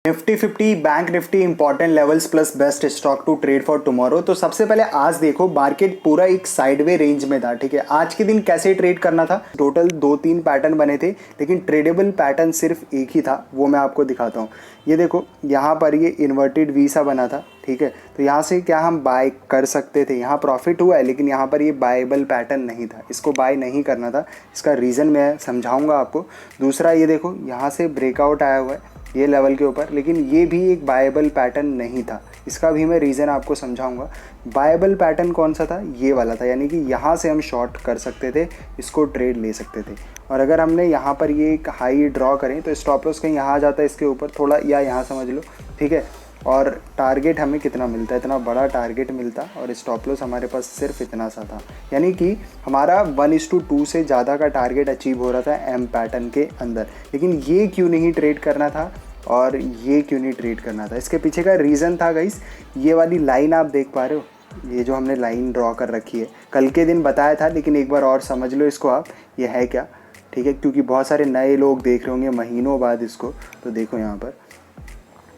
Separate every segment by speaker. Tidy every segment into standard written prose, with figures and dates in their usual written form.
Speaker 1: Nifty 50 bank Nifty important levels plus best stock to trade for tomorrow. तो सबसे पहले आज देखो मार्केट पूरा एक साइडवे रेंज में था। ठीक है, आज के दिन कैसे ट्रेड करना था, टोटल 2-3 पैटर्न बने थे लेकिन ट्रेडेबल पैटर्न सिर्फ एक ही था, वो मैं आपको दिखाता हूँ। ये देखो यहाँ पर ये इन्वर्टेड वी सा बना था। ठीक है, तो यहाँ से क्या हम बाय कर सकते थे, यहाँ प्रॉफिट हुआ है लेकिन यहाँ पर ये बायबल पैटर्न नहीं था, इसको बाय नहीं करना था। इसका रीज़न मैं समझाऊंगा आपको। दूसरा ये देखो यहाँ से ब्रेकआउट आया हुआ है ये लेवल के ऊपर, लेकिन ये भी एक बायबल पैटर्न नहीं था, इसका भी मैं रीज़न आपको समझाऊंगा। बायबल पैटर्न कौन सा था, ये वाला था, यानी कि यहाँ से हम शॉर्ट कर सकते थे, इसको ट्रेड ले सकते थे। और अगर हमने यहाँ पर ये एक हाई ड्रॉ करें तो स्टॉप लॉस कहीं यहाँ आ जाता है इसके ऊपर थोड़ा, या यहाँ समझ लो। ठीक है, और टारगेट हमें कितना मिलता है, इतना बड़ा टारगेट मिलता और स्टॉप लॉस हमारे पास सिर्फ इतना सा था, यानी कि हमारा 1:2 से ज़्यादा का टारगेट अचीव हो रहा था एम पैटर्न के अंदर। लेकिन ये क्यों नहीं ट्रेड करना था और ये क्यों नहीं ट्रेड करना था, इसके पीछे का रीज़न था गाइस, ये वाली लाइन आप देख पा रहे हो, ये जो हमने लाइन ड्रॉ कर रखी है, कल के दिन बताया था लेकिन एक बार और समझ लो इसको आप, ये है क्या। ठीक है, क्योंकि बहुत सारे नए लोग देख रहे होंगे महीनों बाद इसको, तो देखो यहाँ पर।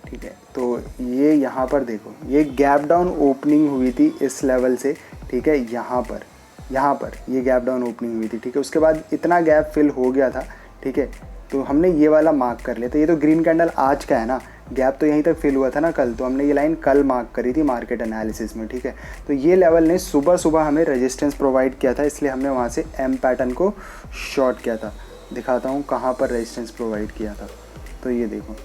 Speaker 1: ठीक है, तो ये यहाँ पर देखो, ये गैप डाउन ओपनिंग हुई थी इस लेवल से। ठीक है, यहाँ पर ये गैप डाउन ओपनिंग हुई थी। ठीक है, उसके बाद इतना गैप फिल हो गया था। ठीक है, तो हमने ये वाला मार्क कर लिया, तो ये तो ग्रीन कैंडल आज का है ना, गैप तो यहीं तक फिल हुआ था ना कल, तो हमने ये लाइन कल मार्क करी थी मार्केट एनालिसिस में। ठीक है, तो ये लेवल ने सुबह सुबह हमें रेजिस्टेंस प्रोवाइड किया था, इसलिए हमने वहाँ से एम पैटर्न को शॉर्ट किया था। दिखाता हूँ कहाँ पर रेजिस्टेंस प्रोवाइड किया था, तो ये देखो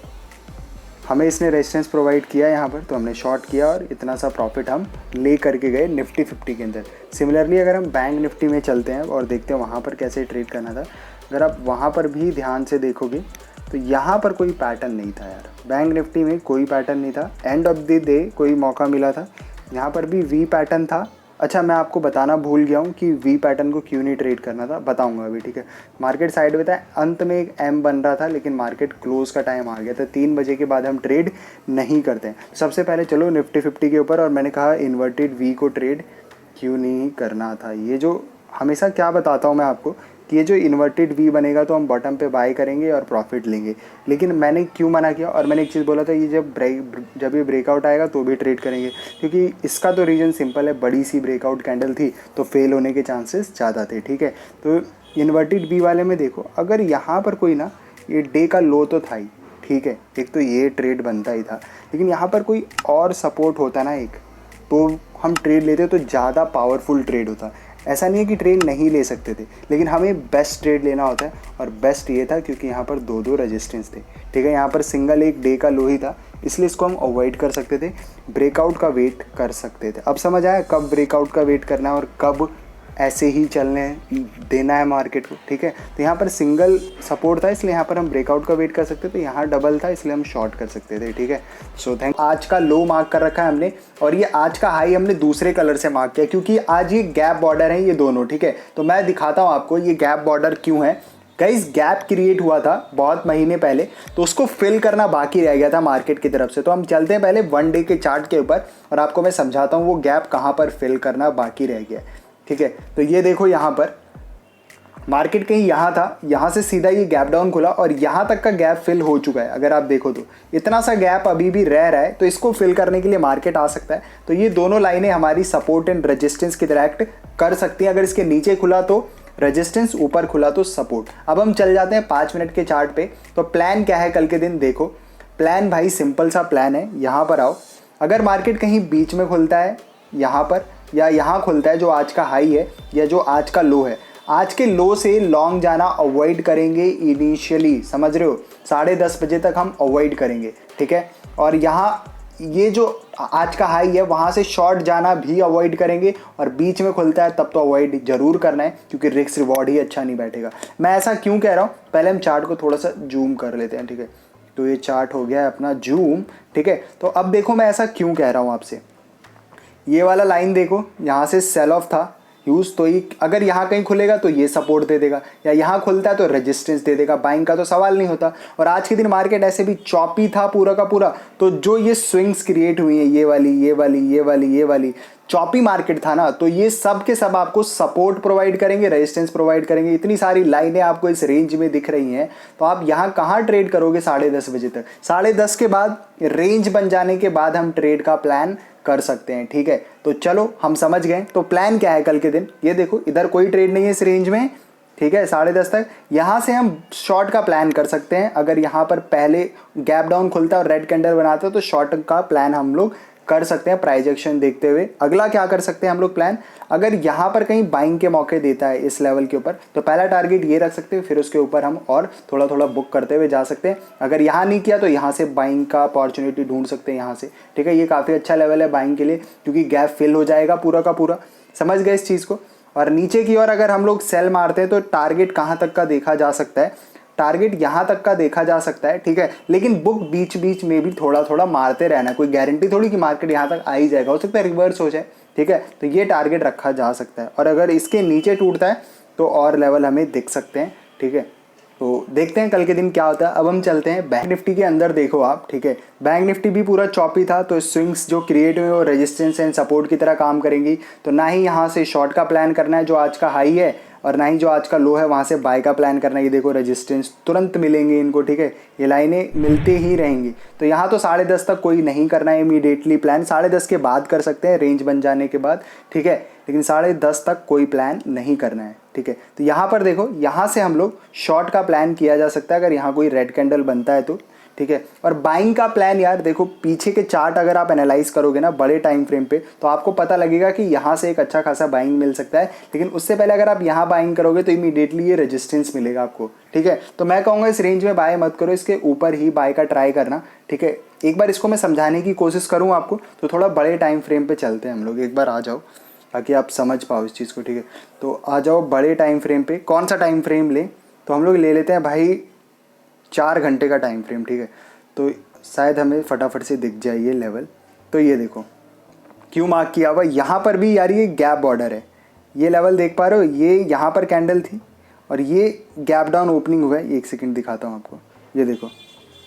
Speaker 1: हमें इसने रेजिस्टेंस प्रोवाइड किया यहाँ पर, तो हमने शॉर्ट किया और इतना सा प्रॉफिट हम ले करके गए निफ्टी 50 के अंदर। सिमिलरली अगर हम बैंक निफ्टी में चलते हैं और देखते हैं वहाँ पर कैसे ट्रेड करना था, अगर आप वहाँ पर भी ध्यान से देखोगे तो यहाँ पर कोई पैटर्न नहीं था यार, बैंक निफ्टी में कोई पैटर्न नहीं था। एंड ऑफ द डे कोई मौका मिला था, यहाँ पर भी वी पैटर्न था। अच्छा, मैं आपको बताना भूल गया हूँ कि वी पैटर्न को क्यों नहीं ट्रेड करना था, बताऊंगा अभी। ठीक है, मार्केट साइड में था, अंत में एक एम बन रहा था लेकिन मार्केट क्लोज का टाइम आ गया था, 3 बजे के बाद हम ट्रेड नहीं करते हैं। सबसे पहले चलो निफ्टी 50 के ऊपर, और मैंने कहा इन्वर्टेड वी को ट्रेड क्यों नहीं करना था। ये जो हमेशा क्या बताता हूँ मैं आपको कि ये जो इन्वर्टेड वी बनेगा तो हम बॉटम पे बाय करेंगे और प्रॉफिट लेंगे, लेकिन मैंने क्यों मना किया, और मैंने एक चीज़ बोला था ये जब ये ब्रेकआउट आएगा तो भी ट्रेड करेंगे, क्योंकि इसका तो रीज़न सिंपल है, बड़ी सी ब्रेकआउट कैंडल थी तो फेल होने के चांसेस ज़्यादा थे। ठीक है, तो इन्वर्टेड वी वाले में देखो, अगर यहाँ पर कोई ना, ये डे का लो तो था ही, ठीक है, एक तो ये ट्रेड बनता ही था, लेकिन यहाँ पर कोई और सपोर्ट होता ना एक, तो हम ट्रेड लेते तो ज़्यादा पावरफुल ट्रेड होता। ऐसा नहीं है कि ट्रेड नहीं ले सकते थे, लेकिन हमें बेस्ट ट्रेड लेना होता है, और बेस्ट ये था क्योंकि यहाँ पर 2 रेजिस्टेंस थे। ठीक है, यहाँ पर सिंगल एक डे का लो ही था, इसलिए इसको हम अवॉइड कर सकते थे, ब्रेकआउट का वेट कर सकते थे। अब समझ आया कब ब्रेकआउट का वेट करना है और कब ऐसे ही चलने देना है मार्केट को। ठीक है, तो यहाँ पर सिंगल सपोर्ट था इसलिए यहाँ पर हम ब्रेकआउट का वेट कर सकते थे, यहाँ डबल था इसलिए हम शॉर्ट कर सकते थे। ठीक है, सो थैंक। आज का लो मार्क कर रखा है हमने, और ये आज का हाई हमने दूसरे कलर से मार्क किया क्योंकि आज ये गैप बॉर्डर है ये दोनों। ठीक है, तो मैं दिखाता हूँ आपको ये गैप बॉर्डर क्यों है। गाइस, गैप क्रिएट हुआ था बहुत महीने पहले, तो उसको फिल करना बाकी रह गया था मार्केट की तरफ से। तो हम चलते हैं पहले 1 डे के चार्ट के ऊपर और आपको मैं समझाता हूँ वो गैप कहाँ पर फिल करना बाकी रह गया। ठीक है, तो ये देखो यहाँ पर मार्केट कहीं यहाँ था, यहाँ से सीधा ये गैप डाउन खुला और यहाँ तक का गैप फिल हो चुका है। अगर आप देखो तो इतना सा गैप अभी भी रह रहा है, तो इसको फिल करने के लिए मार्केट आ सकता है। तो ये दोनों लाइनें हमारी सपोर्ट एंड रेजिस्टेंस की तरह एक्ट कर सकती हैं। अगर इसके नीचे खुला तो रेजिस्टेंस, ऊपर खुला तो सपोर्ट। अब हम चल जाते हैं 5 मिनट के चार्ट पे। तो प्लान क्या है कल के दिन, देखो प्लान भाई सिंपल सा प्लान है। यहाँ पर आओ, अगर मार्केट कहीं बीच में खुलता है यहाँ पर, या यहाँ खुलता है जो आज का हाई है या जो आज का लो है, आज के लो से लॉन्ग जाना अवॉइड करेंगे इनिशियली, समझ रहे हो, 10:30 बजे तक हम अवॉइड करेंगे। ठीक है, और यहाँ ये जो आज का हाई है वहाँ से शॉर्ट जाना भी अवॉइड करेंगे, और बीच में खुलता है तब तो अवॉइड जरूर करना है क्योंकि रिस्क रिवॉर्ड ही अच्छा नहीं बैठेगा। मैं ऐसा क्यों कह रहा हूँ, पहले हम चार्ट को थोड़ा सा जूम कर लेते हैं। ठीक है, तो ये चार्ट हो गया है अपना जूम। ठीक है, तो अब देखो मैं ऐसा क्यों कह रहा हूँ आपसे, ये वाला लाइन देखो, यहाँ से सेल ऑफ था, ह्यूज तो ही, अगर यहाँ कहीं खुलेगा तो ये सपोर्ट दे देगा, या यहाँ खुलता है तो रेजिस्टेंस दे देगा, बाइंग का तो सवाल नहीं होता। और आज के दिन मार्केट ऐसे भी चॉपी था पूरा का पूरा, तो जो ये स्विंग्स क्रिएट हुई हैं, ये वाली ये वाली ये वाली ये वाली, चॉपी मार्केट था ना, तो ये सब के सब आपको सपोर्ट प्रोवाइड करेंगे, रेजिस्टेंस प्रोवाइड करेंगे। इतनी सारी लाइनें आपको इस रेंज में दिख रही हैं, तो आप यहाँ कहाँ ट्रेड करोगे 10:30 बजे तक? 10:30 के बाद रेंज बन जाने के बाद हम ट्रेड का प्लान कर सकते हैं, ठीक है। तो चलो हम समझ गए, तो प्लान क्या है कल के दिन, ये देखो इधर कोई ट्रेड नहीं है इस रेंज में, ठीक है। 10:30 तक यहाँ से हम शॉर्ट का प्लान कर सकते हैं। अगर यहाँ पर पहले गैप डाउन खुलता है और रेड कैंडल बनाता है तो शॉर्ट का प्लान हम लोग कर सकते हैं प्राइस एक्शन देखते हुए। अगला क्या कर सकते हैं हम लोग प्लान, अगर यहाँ पर कहीं बाइंग के मौके देता है इस लेवल के ऊपर, तो पहला टारगेट ये रख सकते हैं, फिर उसके ऊपर हम और थोड़ा थोड़ा बुक करते हुए जा सकते हैं। अगर यहाँ नहीं किया तो यहाँ से बाइंग का अपॉर्चुनिटी ढूंढ सकते हैं यहाँ से, ठीक है। ये काफ़ी अच्छा लेवल है बाइंग के लिए, क्योंकि गैप फिल हो जाएगा पूरा का पूरा, समझ गए इस चीज़ को। और नीचे की ओर अगर हम लोग सेल मारते हैं तो टारगेट कहाँ तक का देखा जा सकता है, टारगेट यहाँ तक का देखा जा सकता है, ठीक है। लेकिन बुक बीच बीच में भी थोड़ा थोड़ा मारते रहना, कोई गारंटी थोड़ी कि मार्केट यहाँ तक आ ही जाएगा, हो सकता है रिवर्स हो जाए, ठीक है। तो ये टारगेट रखा जा सकता है, और अगर इसके नीचे टूटता है तो और लेवल हमें दिख सकते हैं, ठीक है। तो देखते हैं कल के दिन क्या होता है। अब हम चलते हैं बैंक निफ्टी के अंदर, देखो आप, ठीक है। बैंक निफ्टी भी पूरा चॉपी था, तो स्विंग्स जो क्रिएट हुए वो रेजिस्टेंस एंड सपोर्ट की तरह काम करेंगी। तो ना ही यहाँ से शॉर्ट का प्लान करना है जो आज का हाई है, और ना ही जो आज का लो है वहाँ से बाय का प्लान करना है। ये देखो रेजिस्टेंस तुरंत मिलेंगे इनको, ठीक है, ये लाइनें मिलते ही रहेंगी। तो यहाँ तो 10:30 तक कोई नहीं करना है इमीडिएटली प्लान, 10:30 के बाद कर सकते हैं रेंज बन जाने के बाद, ठीक है। लेकिन 10:30 तक कोई प्लान नहीं करना है, ठीक है। तो यहाँ पर देखो, यहाँ से हम लोग शॉर्ट का प्लान किया जा सकता है अगर यहाँ कोई रेड कैंडल बनता है तो, ठीक है। और बाइंग का प्लान यार देखो, पीछे के चार्ट अगर आप एनालाइज करोगे ना बड़े टाइम फ्रेम पे, तो आपको पता लगेगा कि यहाँ से एक अच्छा खासा बाइंग मिल सकता है। लेकिन उससे पहले अगर आप यहाँ बाइंग करोगे तो इमीडिएटली ये रेजिस्टेंस मिलेगा आपको, ठीक है। तो मैं कहूँगा इस रेंज में बाय मत करो, इसके ऊपर ही बाय का ट्राई करना, ठीक है। एक बार इसको मैं समझाने की कोशिश करूँ आपको, तो थोड़ा बड़े टाइम फ्रेम पर चलते हैं हम लोग, एक बार आ जाओ ताकि आप समझ पाओ इस चीज़ को, ठीक है। तो आ जाओ बड़े टाइम फ्रेम पे। कौन सा टाइम फ्रेम लें, तो हम लोग ले लेते हैं भाई 4 घंटे का टाइम फ्रेम, ठीक है। तो शायद हमें फटाफट से दिख जाए ये लेवल। तो ये देखो क्यों मार्क किया हुआ, यहाँ पर भी यार ये गैप बॉर्डर है, ये लेवल देख पा रहे हो, ये यहाँ पर कैंडल थी और ये गैप डाउन ओपनिंग हुआ है। एक सेकंड दिखाता हूँ आपको, ये देखो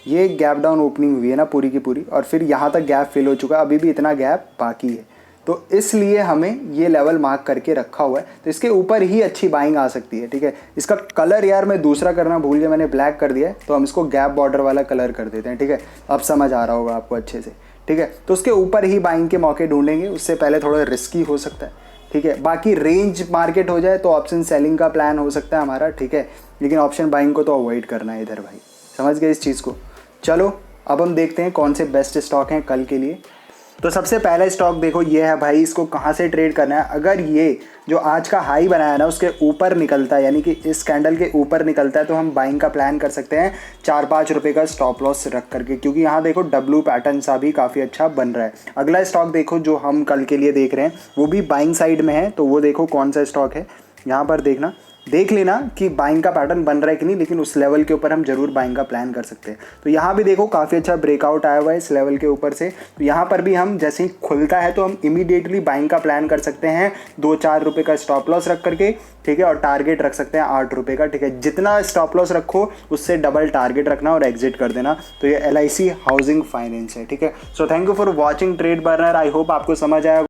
Speaker 1: ये गैप डाउन ओपनिंग हुई है ना पूरी की पूरी, और फिर यहाँ तक गैप फिल हो चुका है, अभी भी इतना गैप बाकी है। तो इसलिए हमें ये लेवल मार्क करके रखा हुआ है, तो इसके ऊपर ही अच्छी बाइंग आ सकती है, ठीक है। इसका कलर यार मैं दूसरा करना भूल गया, मैंने ब्लैक कर दिया है, तो हम इसको गैप बॉर्डर वाला कलर कर देते हैं, ठीक है। अब समझ आ रहा होगा आपको अच्छे से, ठीक है। तो उसके ऊपर ही बाइंग के मौके ढूंढेंगे, उससे पहले थोड़ा रिस्की हो सकता है, ठीक है। बाकी रेंज मार्केट हो जाए तो ऑप्शन सेलिंग का प्लान हो सकता है हमारा, ठीक है। लेकिन ऑप्शन बाइंग को तो अवॉइड करना है इधर भाई, समझ गए इस चीज़ को। चलो अब हम देखते हैं कौन से बेस्ट स्टॉक हैं कल के लिए। तो सबसे पहला स्टॉक देखो ये है भाई, इसको कहाँ से ट्रेड करना है। अगर ये जो आज का हाई बनाया ना उसके ऊपर निकलता है, यानी कि इस कैंडल के ऊपर निकलता है, तो हम बाइंग का प्लान कर सकते हैं 4-5 रुपये का स्टॉप लॉस रख करके, क्योंकि यहाँ देखो डब्ल्यू पैटर्न सा भी काफ़ी अच्छा बन रहा है। अगला स्टॉक देखो जो हम कल के लिए देख रहे हैं वो भी बाइंग साइड में है, तो वो देखो कौन सा स्टॉक है, यहाँ पर देख लेना कि बाइंग का पैटर्न बन रहा है कि नहीं, लेकिन उस लेवल के ऊपर हम जरूर बाइंग का प्लान कर सकते हैं। तो यहाँ भी देखो काफ़ी अच्छा ब्रेकआउट आया हुआ है इस लेवल के ऊपर से, तो यहाँ पर भी हम जैसे ही खुलता है तो हम इमीडिएटली बाइंग का प्लान कर सकते हैं 2-4 रुपये का स्टॉप लॉस रख करके, ठीक है। और टारगेट रख सकते हैं 8 रुपये का, ठीक है। जितना स्टॉप लॉस रखो उससे डबल टारगेट रखना और एग्जिट कर देना। तो ये LIC हाउसिंग फाइनेंस है, ठीक है। So thank you for watching trade burner, I hope आपको समझ आया।